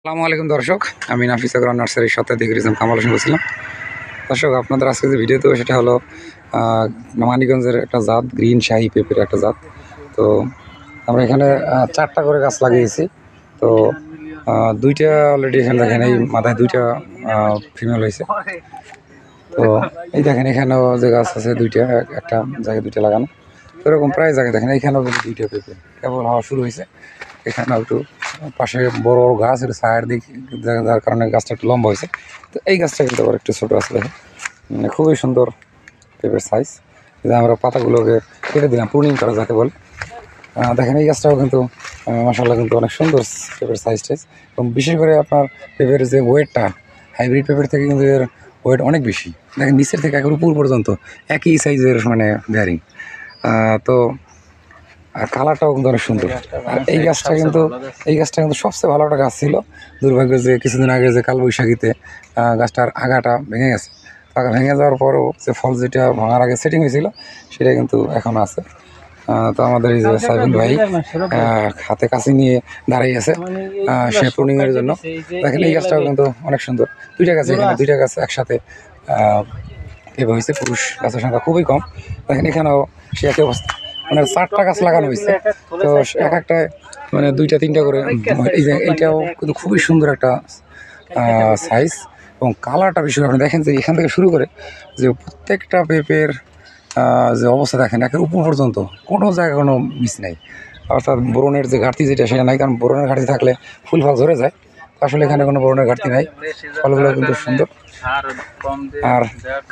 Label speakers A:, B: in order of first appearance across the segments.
A: আসসালামু আলাইকুম দর্শক, আমি নাফিস আগরান নার্সারির সাথে দেখেছিলাম কামাল হোসেন বলছিলাম। দর্শক, আপনাদের আজকে যে ভিডিও দেবো সেটা হলো মানিকগঞ্জের একটা জাত, গ্রিন শাহি পেঁপের একটা জাত। তো আমরা এখানে 4টা করে গাছ লাগিয়েছি। তো দুইটা অলরেডি এখানে দেখেন, এই মাথায় দুইটা ফিমেল হয়েছে। তো এই দেখেন এখানেও যে গাছ আছে দুইটা, একটা জায়গায় দুইটা লাগানো। তো এরকম প্রায় জায়গায় দেখেন এইখানেও কিন্তু দুইটা পেঁপে কেবল হওয়া শুরু হয়েছে। এখানে একটু পাশে বড় বড় গাছ, একটু সাইড দিক, যার কারণে গাছটা একটু লম্বা হয়েছে। তো এই গাছটা কিন্তু আবার একটু ছোটো আছে দেখেন, মানে খুবই সুন্দর পেঁপের সাইজ। যে আমরা পাতাগুলোকে কেটে দিলাম, প্রুনিং করা যাকে বলে। দেখেন এই গাছটাও কিন্তু মাশাআল্লাহ কিন্তু অনেক সুন্দর পেঁপের সাইজ টাইজ। এবং বিশেষ করে আপনার পেঁপের যে ওয়েটটা, হাইব্রিড পেঁপের থেকে কিন্তু এর ওয়েট অনেক বেশি। দেখেন নিচের থেকে একেবারে উপর পর্যন্ত একই সাইজের মানে ভ্যারিং। তো আর কালারটাও কিন্তু অনেক সুন্দর। আর এই গাছটা কিন্তু সবচেয়ে ভালো একটা গাছ ছিল। দুর্ভাগ্য যে কিছুদিন আগে যে কালবৈশাখীতে গাছটার আগাটা ভেঙে গেছে। আগা ভেঙে যাওয়ার পরও যে ফল যেটা ভাঙার আগে সেটিং হয়েছিল সেটা কিন্তু এখনও আছে। তো আমাদের এই যে সাইফুল ভাই হাতে কাছে নিয়ে দাঁড়িয়ে আছে সে প্রুনিংয়ের জন্য। দেখেন এই গাছটাও কিন্তু অনেক সুন্দর। দুইটা গাছ একসাথে পেঁপে হয়েছে। পুরুষ গাছের সংখ্যা খুবই কম। দেখেন এখানেও সে একই অবস্থা, মানে 4টা গাছ লাগানো হয়েছে। তো এক একটায় মানে 2-3টা করে। এই যে এইটাও কিন্তু খুবই সুন্দর একটা সাইজ এবং কালারটা বেশি। আপনি দেখেন যে এখান থেকে শুরু করে যে প্রত্যেকটা পেঁপের যে অবস্থা দেখেন একের উপর পর্যন্ত কোনো জায়গায় কোনো মিস নেই। অর্থাৎ বোরনের যে ঘাটতি যেটা সেটা নাই, কারণ বোরনের ঘাটতি থাকলে ফুল ফল ঝরে যায়। আসলে এখানে কোনো বোরনের ঘাটতি নাই, ফলগুলো কিন্তু সুন্দর আর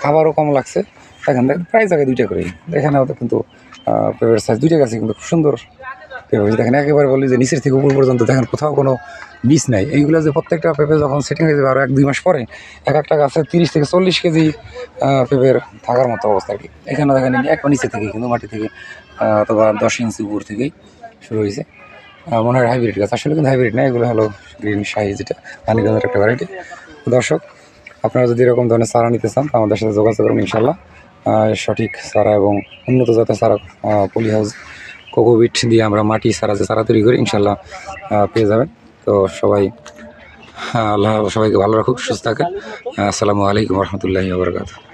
A: খাবারও কম লাগছে। দেখেন প্রায় জায়গায় 2টা করে। এখানেও তো কিন্তু পেঁপের সাইজ 2টা গাছে কিন্তু খুব সুন্দর পেঁপে হয়েছে। দেখেন একেবারে বলি যে নিচের থেকে উপর পর্যন্ত দেখেন কোথাও কোনো মিস নাই। এইগুলো যে প্রত্যেকটা পেঁপে যখন সেটিং হয়ে যাবে আরও 1-2 মাস পরে এক একটা গাছে 30 থেকে 40 কেজি পেঁপের থাকার মতো অবস্থা আর কি। এখানে দেখেন একবার নিচে থেকে কিন্তু মাটি থেকে অথবা 10 ইঞ্চি উপর থেকেই শুরু হয়েছে। মনে হয় হাইব্রিড গাছ, আসলে কিন্তু হাইব্রিড না, এগুলো হলো গ্রিন শাহি, যেটা মানিকগঞ্জের একটা ভ্যারাইটি। দর্শক, আপনারা যদি এরকম ধরনের চারা নিতে চান আমাদের সাথে যোগাযোগ করুন ইনশাল্লাহ। সঠিক চারা এবং উন্নত জাতের চারা পলি হাউস কোকোবিট দিয়ে আমরা মাটি চারা যে চারা তৈরি করি ইনশাল্লাহ পেয়ে যাবেন। তো সবাই আল্লাহ সবাইকে ভালো রাখুক, সুস্থ থাকেন। আসসালামু আলাইকুম রহমতুল্লাহি ওয়া বারাকাতুহু।